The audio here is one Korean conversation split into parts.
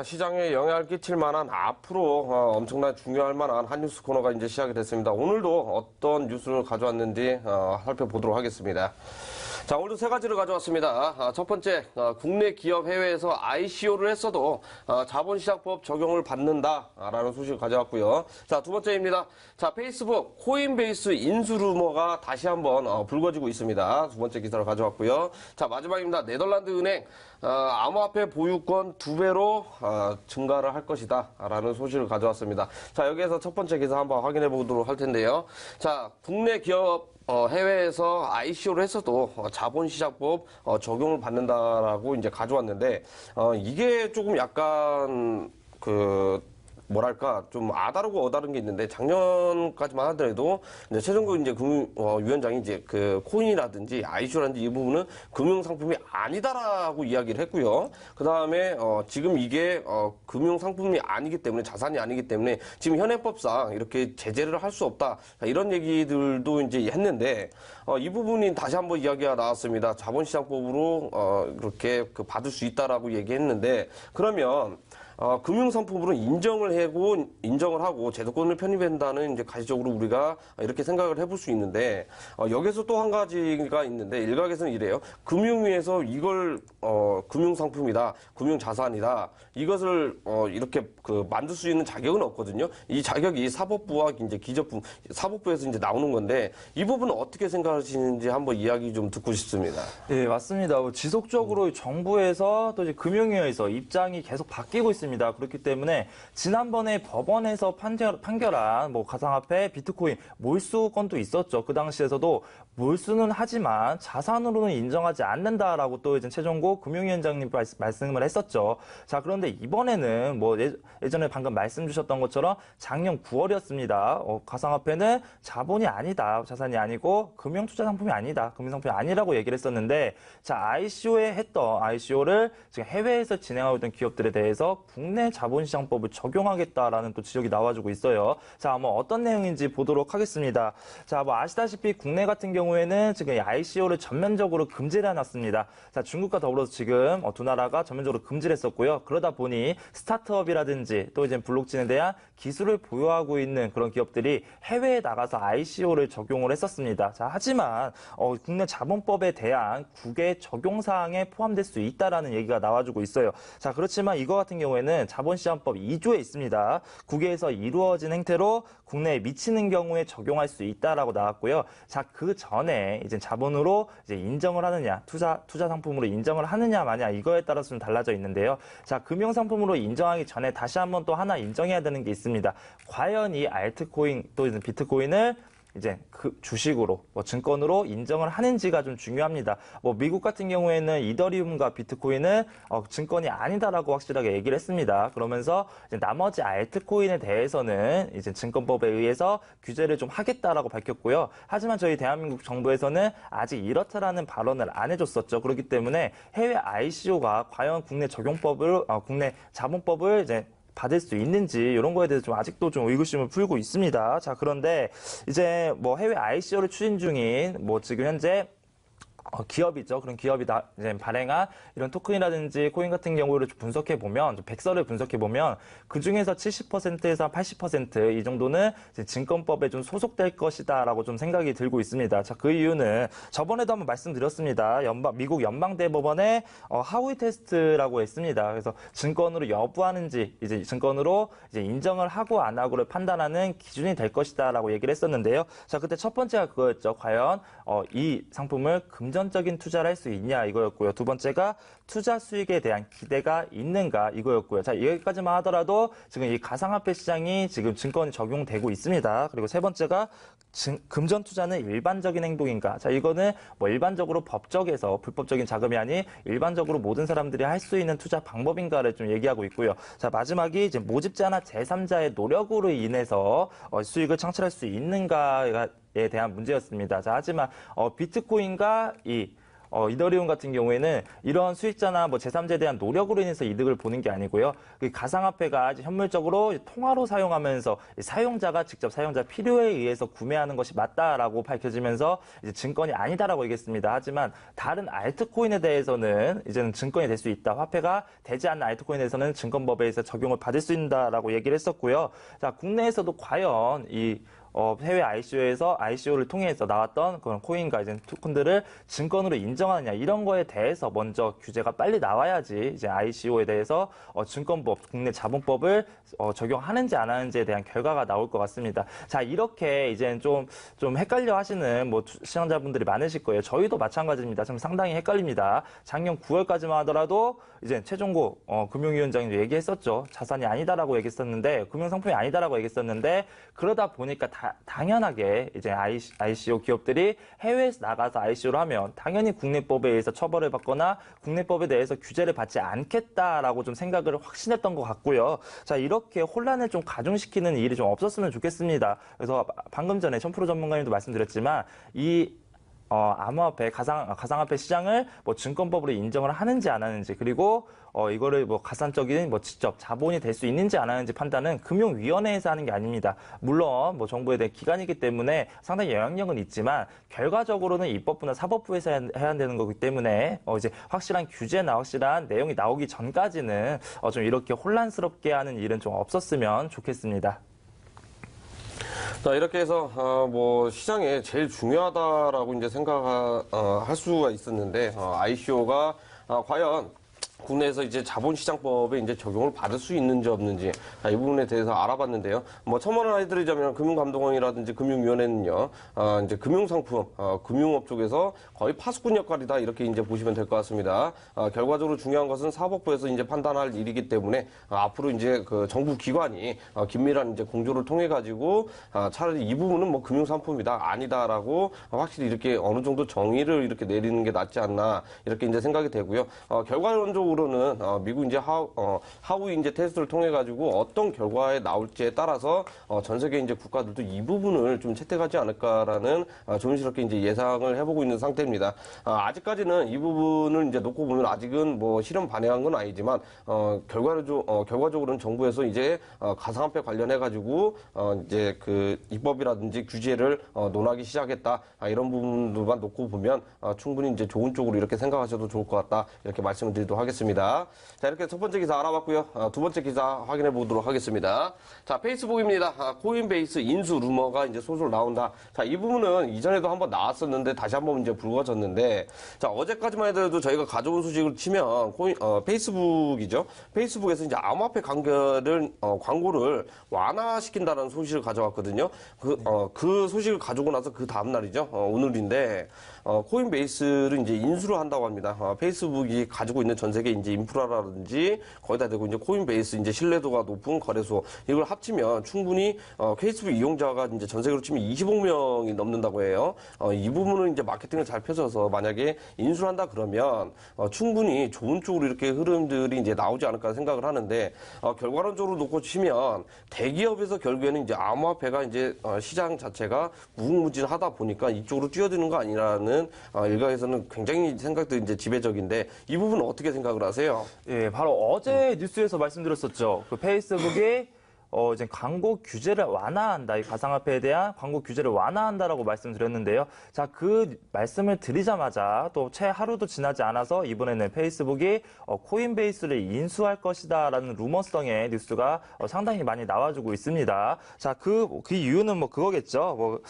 시장에 영향을 끼칠 만한 앞으로 엄청난 중요할 만한 한 뉴스 코너가 이제 시작이 됐습니다. 오늘도 어떤 뉴스를 가져왔는지 살펴보도록 하겠습니다. 자, 오늘도 세 가지를 가져왔습니다. 첫 번째, 국내 기업 해외에서 ICO를 했어도 자본시장법 적용을 받는다라는 소식을 가져왔고요. 자, 두 번째입니다. 자, 페이스북 코인베이스 인수 루머가 다시 한번 불거지고 있습니다. 두 번째 기사를 가져왔고요. 자, 마지막입니다. 네덜란드 은행 암호화폐 보유권 2배로 증가를 할 것이다 라는 소식을 가져왔습니다. 자, 여기에서 첫 번째 기사 한번 확인해 보도록 할 텐데요. 자, 국내 기업 해외에서 ICO를 했어도 자본시장법 적용을 받는다라고 이제 가져왔는데 이게 조금 약간 뭐랄까 좀 아다르고 어다른 게 있는데, 작년까지만 하더라도 이제 최종국 이제 위원장이 이제 코인이라든지 ICO라든지 이 부분은 금융 상품이 아니다라고 이야기를 했고요. 그 다음에 지금 이게 금융 상품이 아니기 때문에, 자산이 아니기 때문에 지금 현행법상 이렇게 제재를 할 수 없다, 이런 얘기들도 이제 했는데 이 부분이 다시 한번 이야기가 나왔습니다. 자본시장법으로 이렇게 받을 수 있다라고 얘기했는데, 그러면 금융상품으로 인정을 하고 제도권을 편입한다는 이제 가시적으로 우리가 이렇게 생각을 해볼 수 있는데, 여기서 또 한 가지가 있는데, 일각에서는 이래요. 금융위에서 이걸 금융상품이다, 금융자산이다, 이것을 이렇게 만들 수 있는 자격은 없거든요. 이 자격이 사법부와 이제 사법부에서 이제 나오는 건데, 이 부분은 어떻게 생각하시는지 한번 이야기 좀 듣고 싶습니다. 네, 맞습니다. 지속적으로 정부에서 또 이제 금융위에서 입장이 계속 바뀌고 있습니다. 그렇기 때문에 지난번에 법원에서 판결한 가상화폐, 비트코인 몰수 건도 있었죠. 그 당시에서도 몰수는 하지만 자산으로는 인정하지 않는다라고 또 이제 최종국 금융위원장님 말씀을 했었죠. 자, 그런데 이번에는 예전에 방금 말씀 주셨던 것처럼 작년 9월이었습니다. 가상화폐는 자본이 아니다, 자산이 아니고 금융투자 상품이 아니다, 금융상품이 아니라고 얘기를 했었는데, 자, ICO를 지금 해외에서 진행하고 있던 기업들에 대해서 국내 자본시장법을 적용하겠다라는 또 지적이 나와주고 있어요. 자, 어떤 내용인지 보도록 하겠습니다. 자, 아시다시피 국내 같은 경우에는 지금 ICO를 전면적으로 금지를 해놨습니다. 자, 중국과 더불어서 지금 두 나라가 전면적으로 금지를 했었고요. 그러다 보니 스타트업이라든지 또 이제 블록체인에 대한 기술을 보유하고 있는 그런 기업들이 해외에 나가서 ICO를 적용을 했었습니다. 자, 하지만 국내 자본법에 대한 국외 적용 사항에 포함될 수 있다라는 얘기가 나와주고 있어요. 자, 그렇지만 이거 같은 경우에는 자본시장법 2조에 있습니다. 국외에서 이루어진 행태로 국내에 미치는 경우에 적용할 수 있다라고 나왔고요. 자, 그 전에 이제 자본으로 이제 인정을 하느냐, 투자 상품으로 인정을 하느냐 마냐, 이거에 따라서 좀 달라져 있는데요. 자, 금융 상품으로 인정하기 전에 다시 한번 또 하나 인정해야 되는 게 있습니다. 과연 이 알트코인 또 이제 비트코인을 이제 주식으로 증권으로 인정을 하는지가 좀 중요합니다. 미국 같은 경우에는 이더리움과 비트코인은 증권이 아니다라고 확실하게 얘기를 했습니다. 그러면서 이제 나머지 알트코인에 대해서는 이제 증권법에 의해서 규제를 좀 하겠다라고 밝혔고요. 하지만 저희 대한민국 정부에서는 아직 이렇다라는 발언을 안 해줬었죠. 그렇기 때문에 해외 ICO가 과연 국내 국내 자본법을 이제 받을 수 있는지, 이런 거에 대해서 좀 아직도 좀 의구심을 풀고 있습니다. 자, 그런데 이제 해외 ICO를 추진 중인 지금 현재 기업이죠. 그런 기업이 이제 발행한 이런 토큰이라든지 코인 같은 경우를 분석해보면, 백서를 분석해보면, 그 중에서 70%에서 80% 이 정도는 이제 증권법에 좀 소속될 것이다라고 좀 생각이 들고 있습니다. 자, 그 이유는 저번에도 한번 말씀드렸습니다. 미국 연방대법원의 하위 테스트라고 했습니다. 그래서 증권으로 여부하는지, 이제 증권으로 이제 인정을 하고 안 하고를 판단하는 기준이 될 것이다라고 얘기를 했었는데요. 자, 그때 첫 번째가 그거였죠. 과연 이 상품을 금전적인 투자를 할 수 있냐, 이거였고요. 두 번째가 투자 수익에 대한 기대가 있는가, 이거였고요. 자, 여기까지만 하더라도 지금 이 가상화폐 시장이 지금 증권이 적용되고 있습니다. 그리고 세 번째가 금전 투자는 일반적인 행동인가. 자, 이거는 일반적으로 법적에서 불법적인 자금이 아닌 일반적으로 모든 사람들이 할 수 있는 투자 방법인가를 좀 얘기하고 있고요. 자, 마지막이 이제 모집자나 제3자의 노력으로 인해서 수익을 창출할 수 있는가가 에 대한 문제였습니다. 자, 하지만 비트코인과 이 이더리움 같은 경우에는 이런 수익자나 뭐 제3자에 대한 노력으로 인해서 이득을 보는 게 아니고요. 그 가상화폐가 현물적으로 통화로 사용하면서 사용자가 직접 사용자 필요에 의해서 구매하는 것이 맞다라고 밝혀지면서 이제 증권이 아니다라고 얘기했습니다. 하지만 다른 알트코인에 대해서는 이제는 증권이 될 수 있다. 화폐가 되지 않는 알트코인에 대해서는 증권법에 의해서 적용을 받을 수 있다라고 얘기를 했었고요. 자, 국내에서도 과연 이 해외 ICO를 통해서 나왔던 그런 코인과 이제 토큰들을 증권으로 인정하느냐 이런 거에 대해서 먼저 규제가 빨리 나와야지 이제 ICO에 대해서 증권법, 국내 자본법을 적용하는지 안 하는지에 대한 결과가 나올 것 같습니다. 자, 이렇게 이제 좀 헷갈려 하시는 뭐 시청자분들이 많으실 거예요. 저희도 마찬가지입니다. 좀 상당히 헷갈립니다. 작년 9월까지만 하더라도 이제 최종고 금융위원장이 얘기했었죠. 자산이 아니다라고 얘기했었는데 금융상품이 아니다라고 얘기했었는데 그러다 보니까 당연하게 이제 ICO 기업들이 해외에서 나가서 ICO를 하면 당연히 국내법에 의해서 처벌을 받거나 국내법에 대해서 규제를 받지 않겠다라고 좀 생각을 확신했던 것 같고요. 자, 이렇게 혼란을 좀 가중시키는 일이 좀 없었으면 좋겠습니다. 그래서 방금 전에 천프로 전문가님도 말씀드렸지만 암호화폐, 가상화폐 시장을 뭐 증권법으로 인정을 하는지 안 하는지, 그리고 이거를 뭐 가산적인 뭐 직접 자본이 될 수 있는지 안 하는지 판단은 금융위원회에서 하는 게 아닙니다. 물론 뭐 정부에 대한 기관이기 때문에 상당히 영향력은 있지만 결과적으로는 입법부나 사법부에서 해야 되는 거기 때문에 이제 확실한 규제나 확실한 내용이 나오기 전까지는 좀 이렇게 혼란스럽게 하는 일은 좀 없었으면 좋겠습니다. 자, 이렇게 해서 뭐 시장에 제일 중요하다라고 이제 생각할 수가 있었는데 ICO가 과연 국내에서 이제 자본시장법에 이제 적용을 받을 수 있는지 없는지 이 부분에 대해서 알아봤는데요. 뭐 첨언을 해드리자면 금융감독원이라든지 금융위원회는요, 이제 금융상품, 금융업 쪽에서 거의 파수꾼 역할이다 이렇게 이제 보시면 될 것 같습니다. 결과적으로 중요한 것은 사법부에서 이제 판단할 일이기 때문에 앞으로 이제 그 정부 기관이 긴밀한 이제 공조를 통해 가지고 차라리 이 부분은 뭐 금융상품이다 아니다라고 확실히 이렇게 어느 정도 정의를 이렇게 내리는 게 낫지 않나 이렇게 이제 생각이 되고요. 결과론적으로는 미국 이제 하우 이제 테스트를 통해 가지고 어떤 결과에 나올지에 따라서 전 세계 이제 국가들도 이 부분을 좀 채택하지 않을까라는 조심스럽게 이제 예상을 해보고 있는 상태입니다. 아직까지는 이 부분을 이제 놓고 보면 아직은 뭐 실현 반영한 건 아니지만 결과적으로는 정부에서 이제 가상화폐 관련해 가지고 이제 그 입법이라든지 규제를 논하기 시작했다 이런 부분들만 놓고 보면 충분히 이제 좋은 쪽으로 이렇게 생각하셔도 좋을 것 같다 이렇게 말씀을 드리도록 하겠습니다. 자, 이렇게 첫 번째 기사 알아봤고요. 두 번째 기사 확인해 보도록 하겠습니다. 자, 페이스북입니다. 코인베이스 인수 루머가 이제 솔솔 나온다. 자, 이 부분은 이전에도 한번 나왔었는데 다시 한번 이제 불거졌는데, 자, 어제까지만 해도 저희가 가져온 소식을 치면 페이스북이죠. 페이스북에서 이제 암호화폐 광고를 완화시킨다는 소식을 가져왔거든요. 그 소식을 가지고 나서 그 다음 날이죠. 오늘인데. 코인베이스를 이제 인수를 한다고 합니다. 페이스북이 가지고 있는 전 세계 이제 인프라라든지 거기다 대고 이제 코인베이스 이제 신뢰도가 높은 거래소 이걸 합치면 충분히 페이스북 이용자가 이제 전 세계로 치면 25억 명이 넘는다고 해요. 이 부분을 이제 마케팅을 잘 펴서 만약에 인수를 한다 그러면 충분히 좋은 쪽으로 이렇게 흐름들이 이제 나오지 않을까 생각을 하는데 결과론적으로 놓고 치면 대기업에서 결국에는 이제 암호화폐가 이제 시장 자체가 무궁무진하다 보니까 이쪽으로 뛰어드는 거 아니라는 일각에서는 굉장히 생각들이 이제 지배적인데 이 부분은 어떻게 생각을 하세요? 예, 바로 어제 뉴스에서 말씀드렸었죠. 그 페이스북이 이제 광고 규제를 완화한다. 이 가상화폐에 대한 광고 규제를 완화한다라고 말씀드렸는데요. 자, 그 말씀을 드리자마자 또 채 하루도 지나지 않아서 이번에는 페이스북이 코인베이스를 인수할 것이다라는 루머성의 뉴스가 상당히 많이 나와주고 있습니다. 자, 그 이유는 뭐 그거겠죠.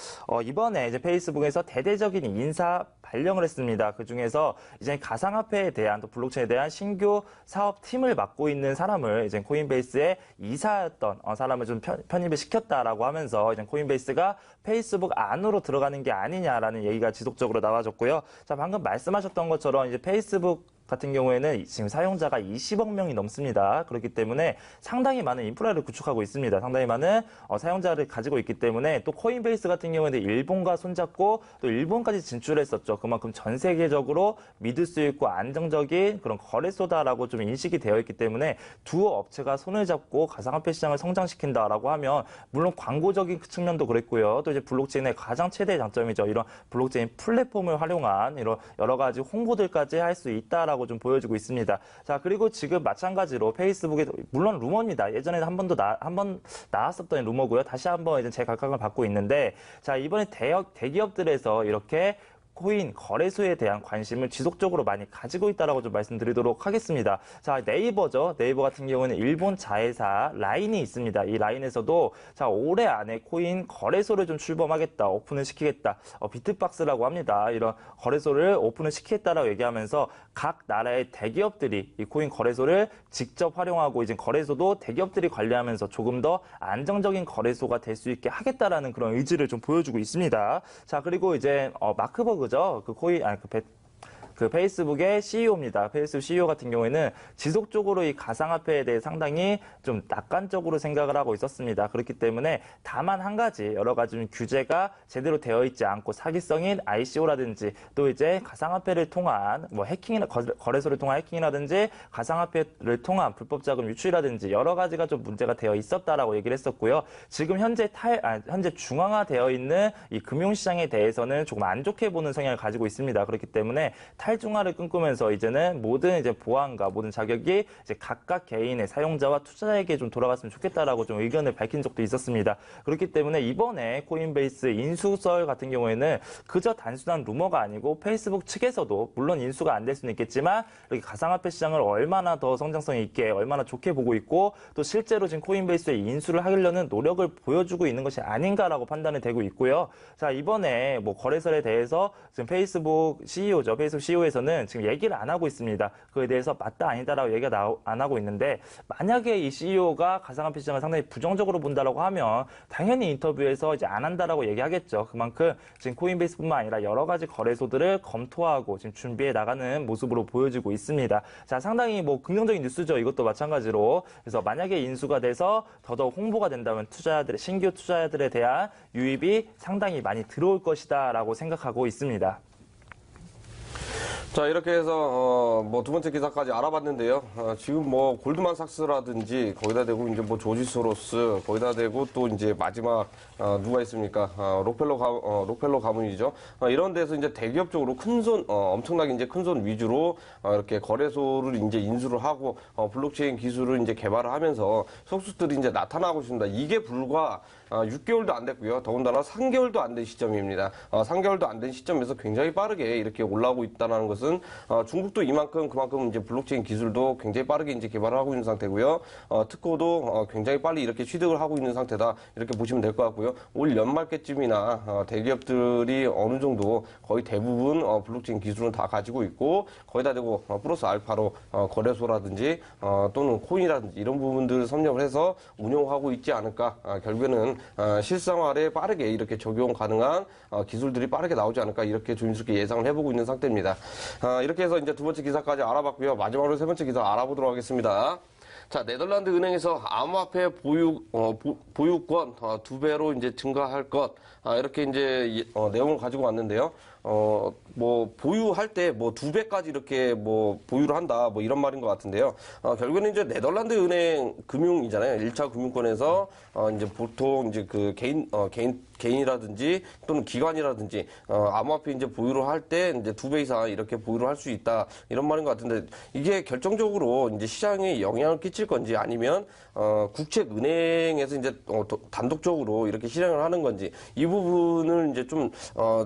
이번에 이제 페이스북에서 대대적인 인사 발령을 했습니다. 그 중에서 이제 가상화폐에 대한 또 블록체인에 대한 신규 사업팀을 맡고 있는 사람을 이제 코인베이스의 이사였던 사람을 좀 편입을 시켰다라고 하면서 이제 코인베이스가 페이스북 안으로 들어가는 게 아니냐라는 얘기가 지속적으로 나와줬고요. 자, 방금 말씀하셨던 것처럼 이제 페이스북 같은 경우에는 지금 사용자가 20억 명이 넘습니다. 그렇기 때문에 상당히 많은 인프라를 구축하고 있습니다. 상당히 많은 사용자를 가지고 있기 때문에 또 코인베이스 같은 경우에는 일본과 손잡고 또 일본까지 진출했었죠. 그만큼 전 세계적으로 믿을 수 있고 안정적인 그런 거래소다라고 좀 인식이 되어 있기 때문에 두 업체가 손을 잡고 가상화폐 시장을 성장시킨다라고 하면 물론 광고적인 측면도 그랬고요. 또 이제 블록체인의 가장 최대의 장점이죠. 이런 블록체인 플랫폼을 활용한 이런 여러 가지 홍보들까지 할 수 있다라고 좀 보여주고 있습니다. 자, 그리고 지금 마찬가지로 페이스북에 물론 루머입니다. 예전에 한 번 나왔었던 루머고요. 다시 한번 이제 재각각을 받고 있는데 자, 이번에 대기업들에서 이렇게 코인 거래소에 대한 관심을 지속적으로 많이 가지고 있다라고 좀 말씀드리도록 하겠습니다. 자, 네이버죠. 네이버 같은 경우는 일본 자회사 라인이 있습니다. 이 라인에서도 자, 올해 안에 코인 거래소를 좀 출범하겠다, 오픈을 시키겠다. 비트박스라고 합니다. 이런 거래소를 오픈을 시키겠다라고 얘기하면서 각 나라의 대기업들이 이 코인 거래소를 직접 활용하고 이제 거래소도 대기업들이 관리하면서 조금 더 안정적인 거래소가 될 수 있게 하겠다라는 그런 의지를 좀 보여주고 있습니다. 자, 그리고 이제 마크버그죠. 그 페이스북의 CEO입니다. 페이스북 CEO 같은 경우에는 지속적으로 이 가상화폐에 대해 상당히 좀 낙관적으로 생각을 하고 있었습니다. 그렇기 때문에 다만 한 가지 여러 가지 좀 규제가 제대로 되어 있지 않고 사기성인 ICO라든지 또 이제 가상화폐를 통한 뭐 해킹이나 거래소를 통한 해킹이라든지 가상화폐를 통한 불법 자금 유출이라든지 여러 가지가 좀 문제가 되어 있었다라고 얘기를 했었고요. 지금 현재 중앙화되어 있는 이 금융시장에 대해서는 조금 안 좋게 보는 성향을 가지고 있습니다. 그렇기 때문에 탈중화를 꿈꾸면서 이제는 모든 이제 보안과 모든 자격이 이제 각각 개인의 사용자와 투자자에게 좀 돌아갔으면 좋겠다라고 좀 의견을 밝힌 적도 있었습니다. 그렇기 때문에 이번에 코인베이스 인수설 같은 경우에는 그저 단순한 루머가 아니고 페이스북 측에서도 물론 인수가 안 될 수는 있겠지만 이렇게 가상화폐 시장을 얼마나 더 성장성 있게 얼마나 좋게 보고 있고 또 실제로 지금 코인베이스의 인수를 하려는 노력을 보여주고 있는 것이 아닌가라고 판단이 되고 있고요. 자, 이번에 뭐 거래설에 대해서 지금 페이스북 CEO죠. 페이스북 CEO에서는 지금 얘기를 안 하고 있습니다. 그에 대해서 맞다 아니다라고 얘기가 안 하고 있는데 만약에 이 CEO가 가상화폐 시장을 상당히 부정적으로 본다라고 하면 당연히 인터뷰에서 이제 안 한다라고 얘기하겠죠. 그만큼 지금 코인베이스뿐만 아니라 여러 가지 거래소들을 검토하고 지금 준비해 나가는 모습으로 보여지고 있습니다. 자, 상당히 뭐 긍정적인 뉴스죠. 이것도 마찬가지로. 그래서 만약에 인수가 돼서 더더욱 홍보가 된다면 신규 투자자들에 대한 유입이 상당히 많이 들어올 것이다라고 생각하고 있습니다. 자, 이렇게 해서 뭐 두 번째 기사까지 알아봤는데요. 지금 뭐 골드만삭스라든지 거기다 대고 이제 뭐 조지 소로스 거기다 대고 또 이제 마지막 누가 있습니까? 록펠러 가문이죠. 이런 데서 이제 대기업 쪽으로 엄청나게 이제 큰 손 위주로 이렇게 거래소를 이제 인수를 하고 블록체인 기술을 이제 개발을 하면서 속수들이 이제 나타나고 있습니다. 이게 불과 6개월도 안 됐고요. 더군다나 3개월도 안 된 시점입니다. 3개월도 안 된 시점에서 굉장히 빠르게 이렇게 올라오고 있다는 것은 중국도 그만큼 이제 블록체인 기술도 굉장히 빠르게 이제 개발을 하고 있는 상태고요. 특허도 굉장히 빨리 이렇게 취득을 하고 있는 상태다. 이렇게 보시면 될 것 같고요. 올 연말께쯤이나 대기업들이 어느 정도 거의 대부분 블록체인 기술은 다 가지고 있고 거기다 대고 플러스 알파로 거래소라든지 또는 코인이라든지 이런 부분들을 섭렵을 해서 운영하고 있지 않을까. 결국에는 실생활에 빠르게 이렇게 적용 가능한 기술들이 빠르게 나오지 않을까 이렇게 조심스럽게 예상을 해보고 있는 상태입니다. 이렇게 해서 이제 두 번째 기사까지 알아봤고요. 마지막으로 세 번째 기사 알아보도록 하겠습니다. 자, 네덜란드 은행에서 암호화폐 보유권 2배로 이제 증가할 것 이렇게 이제 내용을 가지고 왔는데요. 뭐 보유할 때 뭐 2배까지 이렇게 뭐 보유를 한다 뭐 이런 말인 것 같은데요. 결국에는 이제 네덜란드 은행 금융이잖아요. 1차 금융권에서 이제 보통 이제 그 개인이라든지 또는 기관이라든지 암호화폐 이제 보유를 할 때 이제 2배 이상 이렇게 보유를 할 수 있다 이런 말인 것 같은데 이게 결정적으로 이제 시장에 영향을 끼칠 건지 아니면 국책은행에서 이제 단독적으로 이렇게 실행을 하는 건지 이 부분을 이제 좀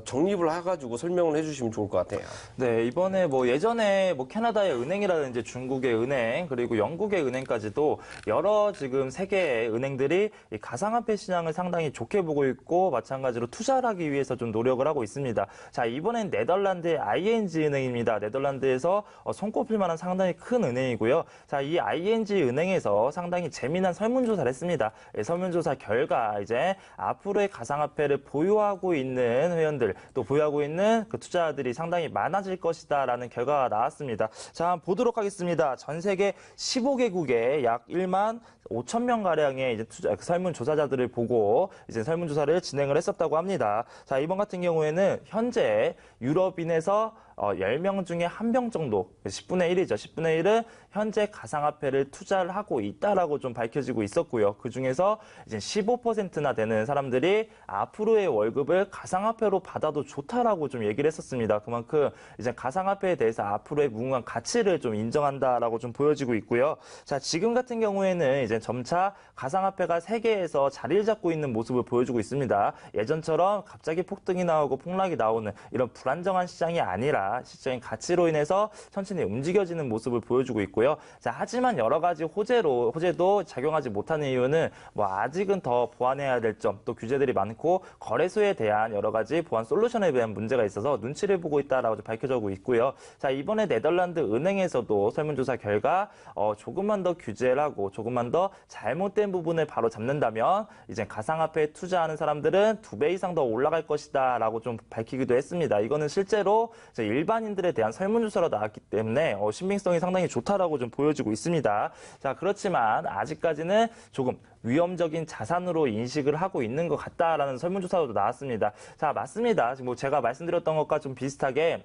정립을 해가지고 설명을 해주시면 좋을 것 같아요. 네, 이번에 뭐 예전에 뭐 캐나다의 은행이라든지 중국의 은행 그리고 영국의 은행까지도 여러 지금 세계의 은행들이 이 가상화폐 시장을 상당히 좋게 보고 있고 마찬가지로 투자를 하기 위해서 좀 노력을 하고 있습니다. 자, 이번엔 네덜란드의 ING 은행입니다. 네덜란드에서 손꼽힐 만한 상당히 큰 은행이고요. 자, 이 ING 은행에서 상당히 재미난 설문조사를 했습니다. 설문조사 결과 이제 앞으로의 가상화폐를 보유하고 있는 회원들 또 보유하고 있는 되는 그 투자자들이 상당히 많아질 것이다라는 결과가 나왔습니다. 자, 한번 보도록 하겠습니다. 전 세계 15개국에 약 1만 5천 명 가량의 이제 설문조사자들을 보고 이제 설문조사를 진행을 했었다고 합니다. 자, 이번 같은 경우에는 현재 유럽인에서 10명 중에 1명 정도, 10분의 1이죠. 10분의 1은 현재 가상화폐를 투자를 하고 있다라고 좀 밝혀지고 있었고요. 그 중에서 이제 15%나 되는 사람들이 앞으로의 월급을 가상화폐로 받아도 좋다라고 좀 얘기를 했었습니다. 그만큼 이제 가상화폐에 대해서 앞으로의 무궁한 가치를 좀 인정한다라고 좀 보여지고 있고요. 자, 지금 같은 경우에는 이제 점차 가상화폐가 세계에서 자리를 잡고 있는 모습을 보여주고 있습니다. 예전처럼 갑자기 폭등이 나오고 폭락이 나오는 이런 불안정한 시장이 아니라 시장의 가치로 인해서 천천히 움직여지는 모습을 보여주고 있고요. 자, 하지만 여러 가지 호재도 작용하지 못하는 이유는 뭐 아직은 더 보완해야 될 점, 또 규제들이 많고 거래소에 대한 여러 가지 보안 솔루션에 대한 문제가 있어서 눈치를 보고 있다라고 밝혀지고 있고요. 자, 이번에 네덜란드 은행에서도 설문조사 결과 조금만 더 규제를 하고 조금만 더 잘못된 부분을 바로 잡는다면 이제 가상화폐에 투자하는 사람들은 2배 이상 더 올라갈 것이다라고 좀 밝히기도 했습니다. 이거는 실제로 이제 일반인들에 대한 설문조사로 나왔기 때문에 신빙성이 상당히 좋다라고 좀 보여지고 있습니다. 자, 그렇지만 아직까지는 조금 위험적인 자산으로 인식을 하고 있는 것 같다라는 설문조사도 나왔습니다. 자, 맞습니다. 뭐 제가 말씀드렸던 것과 좀 비슷하게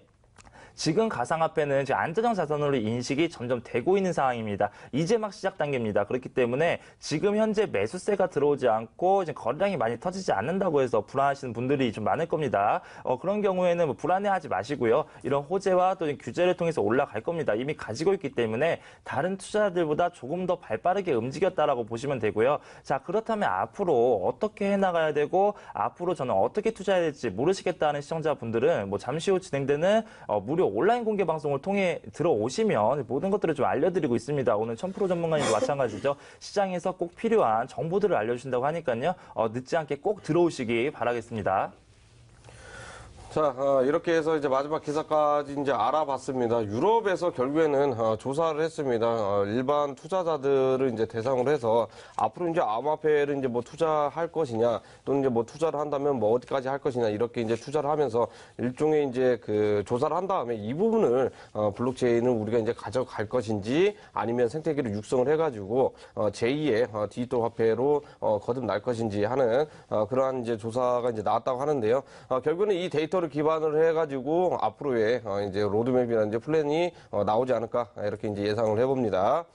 지금 가상화폐는 지금 안전형 자산으로 인식이 점점 되고 있는 상황입니다. 이제 막 시작 단계입니다. 그렇기 때문에 지금 현재 매수세가 들어오지 않고 이제 거래량이 많이 터지지 않는다고 해서 불안하시는 분들이 좀 많을 겁니다. 그런 경우에는 뭐 불안해하지 마시고요. 이런 호재와 또 규제를 통해서 올라갈 겁니다. 이미 가지고 있기 때문에 다른 투자자들보다 조금 더 발빠르게 움직였다라고 보시면 되고요. 자, 그렇다면 앞으로 어떻게 해나가야 되고 앞으로 저는 어떻게 투자해야 될지 모르시겠다는 시청자분들은 뭐 잠시 후 진행되는 무료 온라인 공개 방송을 통해 들어오시면 모든 것들을 좀 알려드리고 있습니다. 오늘 1000% 전문가님도 마찬가지죠. 시장에서 꼭 필요한 정보들을 알려주신다고 하니까요. 늦지 않게 꼭 들어오시기 바라겠습니다. 자, 이렇게 해서 이제 마지막 기사까지 이제 알아봤습니다. 유럽에서 결국에는 조사를 했습니다. 일반 투자자들을 이제 대상으로 해서 앞으로 이제 암호화폐를 이제 뭐 투자할 것이냐, 또는 이제 뭐 투자를 한다면 뭐 어디까지 할 것이냐, 이렇게 이제 투자를 하면서 일종의 이제 그 조사를 한 다음에 이 부분을 블록체인을 우리가 이제 가져갈 것인지 아니면 생태계를 육성을 해가지고 제2의 디지털 화폐로 거듭날 것인지 하는 그러한 이제 조사가 이제 나왔다고 하는데요. 결국에는 이 데이터를 기반으로 해가지고 앞으로의 이제 로드맵이나 이제 플랜이 나오지 않을까 이렇게 이제 예상을 해봅니다.